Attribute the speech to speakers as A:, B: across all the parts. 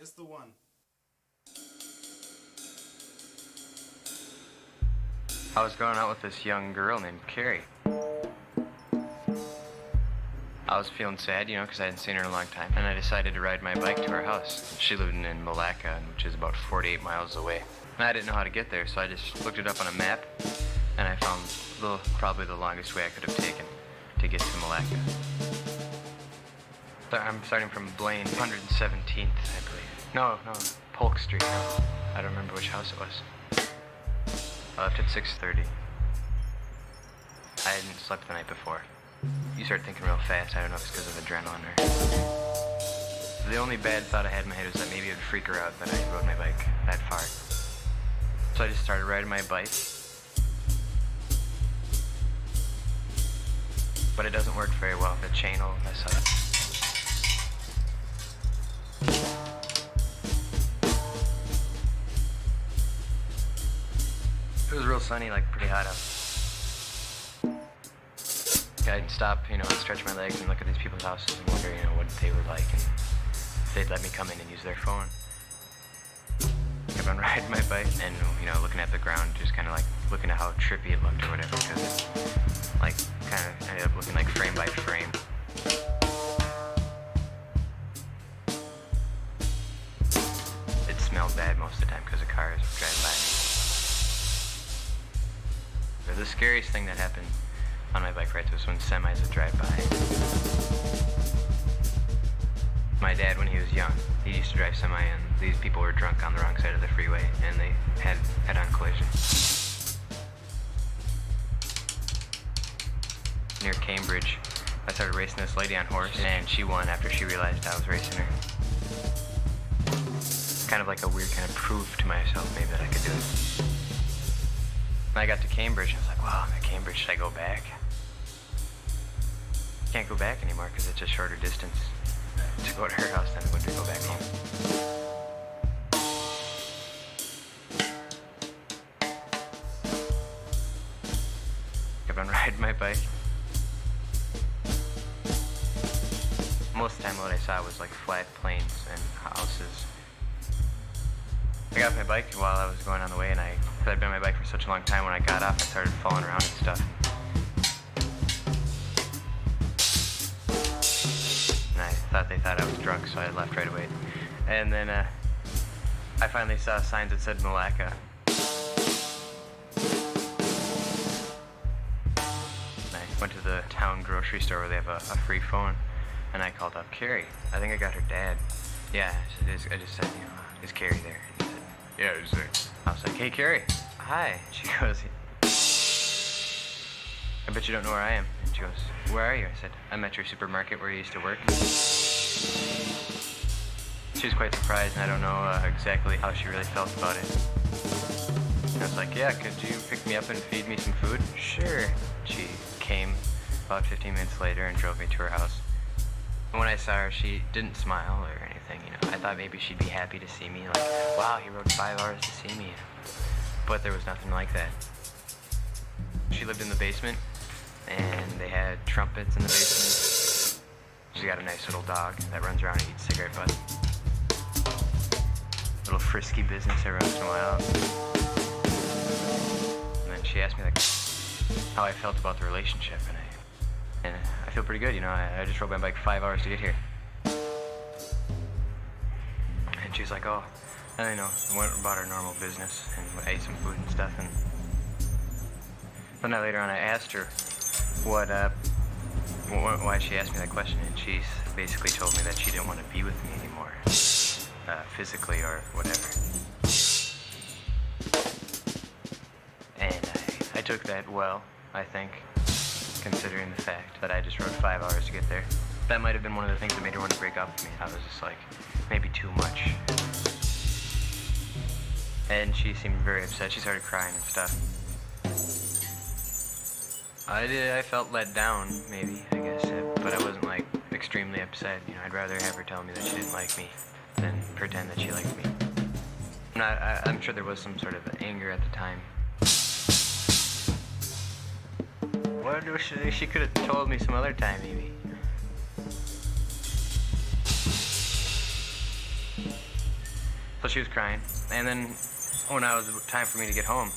A: is the one.
B: I was going out with this young girl named Carrie. I was feeling sad, because I hadn't seen her in a long time, and I decided to ride my bike to her house. She lived in Malacca, which is about 48 miles away. And I didn't know how to get there, so I just looked it up on a map, and I found probably the longest way I could have taken to get to Malacca. So I'm starting from Blaine, 117th, I believe. No, Polk Street. No. I don't remember which house it was. I left at 6:30. I hadn't slept the night before. You start thinking real fast. I don't know if it's because of adrenaline or... The only bad thought I had in my head was that maybe it would freak her out that I rode my bike that far. So I just started riding my bike. But it doesn't work very well. The chain will mess up. It was real sunny, pretty hot out. I'd stop, and stretch my legs and look at these people's houses and wonder, what they were like, and if they'd let me come in and use their phone. Kept on riding my bike and, looking at the ground, just kind of looking at how trippy it looked or whatever, because it, kind of ended up looking like frame by frame. It smelled bad most of the time because the cars were driving by me. But the scariest thing that happened on my bike ride was when semis would drive by. My dad, when he was young, he used to drive semi, and these people were drunk on the wrong side of the freeway, and they had head-on collision. Near Cambridge, I started racing this lady on horse, and she won after she realized I was racing her. Kind of like a weird kind of proof to myself, maybe, that I could do it. When I got to Cambridge, I was like, wow, I'm at Cambridge, should I go back? Can't go back anymore because it's a shorter distance to go to her house than it would to go back home. Kept on riding my bike. Most of the time what I saw was flat plains and houses. I got off my bike while I was going on the way, and because I'd been on my bike for such a long time, when I got off I started falling around and stuff. They thought I was drunk, so I left right away. And then I finally saw signs that said Malacca. And I went to the town grocery store where they have a free phone, and I called up Carrie. I think I got her dad. Yeah, I just said, is Carrie there? And he said, yeah, he's there. I was like, hey, Carrie. Hi. She goes, I bet you don't know where I am. And she goes, where are you? I said, I'm at your supermarket where you used to work. She was quite surprised, and I don't know exactly how she really felt about it. And I was like, yeah, could you pick me up and feed me some food? Sure. She came about 15 minutes later and drove me to her house. And when I saw her, she didn't smile or anything, I thought maybe she'd be happy to see me, wow, he rode 5 hours to see me. But there was nothing like that. She lived in the basement, and they had trumpets in the basement. She's got a nice little dog that runs around and eats cigarette butts. Little frisky business every once in a while. And then she asked me how I felt about the relationship, and I feel pretty good, I just rode my bike 5 hours to get here. And she was like, oh, I went about our normal business, and I ate some food and stuff, and then later on I asked her why she asked me that question, and she basically told me that she didn't want to be with me anymore, physically or whatever. And I took that well, I think, considering the fact that I just rode 5 hours to get there. That might have been one of the things that made her want to break up with me. I was just maybe too much. And she seemed very upset. She started crying and stuff. I felt let down, maybe, I guess, but I wasn't, extremely upset. I'd rather have her tell me that she didn't like me than pretend that she liked me. I'm sure there was some sort of anger at the time. What she could have told me some other time, maybe. So she was crying. And then when it was time for me to get home,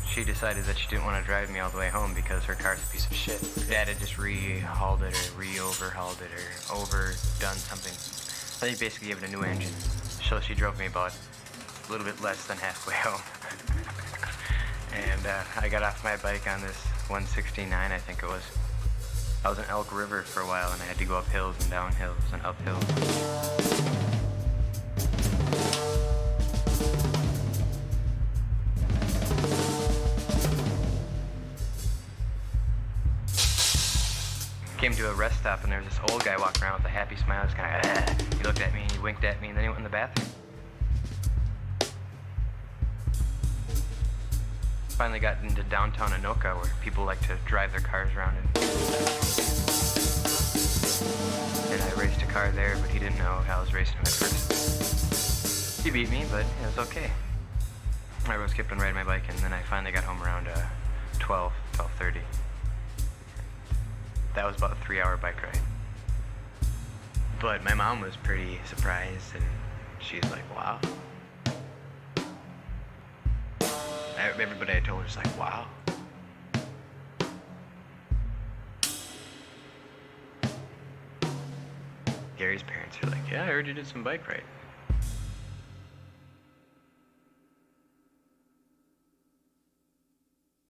B: she decided that she didn't want to drive me all the way home because her car's a piece of shit. Dad had just re-hauled it or re-overhauled it or overdone something. I think he basically gave it a new engine. So she drove me about a little bit less than halfway home. And I got off my bike on this 169, I think it was. I was in Elk River for a while and I had to go up hills and down hills and up hills. Came to a rest stop and there was this old guy walking around with a happy smile. Just kind of, he looked at me and he winked at me and then he went in the bathroom. Finally got into downtown Anoka where people like to drive their cars around and I raced a car there, but he didn't know how I was racing him at first. He beat me, but it was okay. I was kept on riding my bike and then I finally got home around 12:30. That was about a 3-hour bike ride. But my mom was pretty surprised and she's like, wow. Everybody I told was like, wow. Gary's parents are like, yeah, I heard you did some bike ride.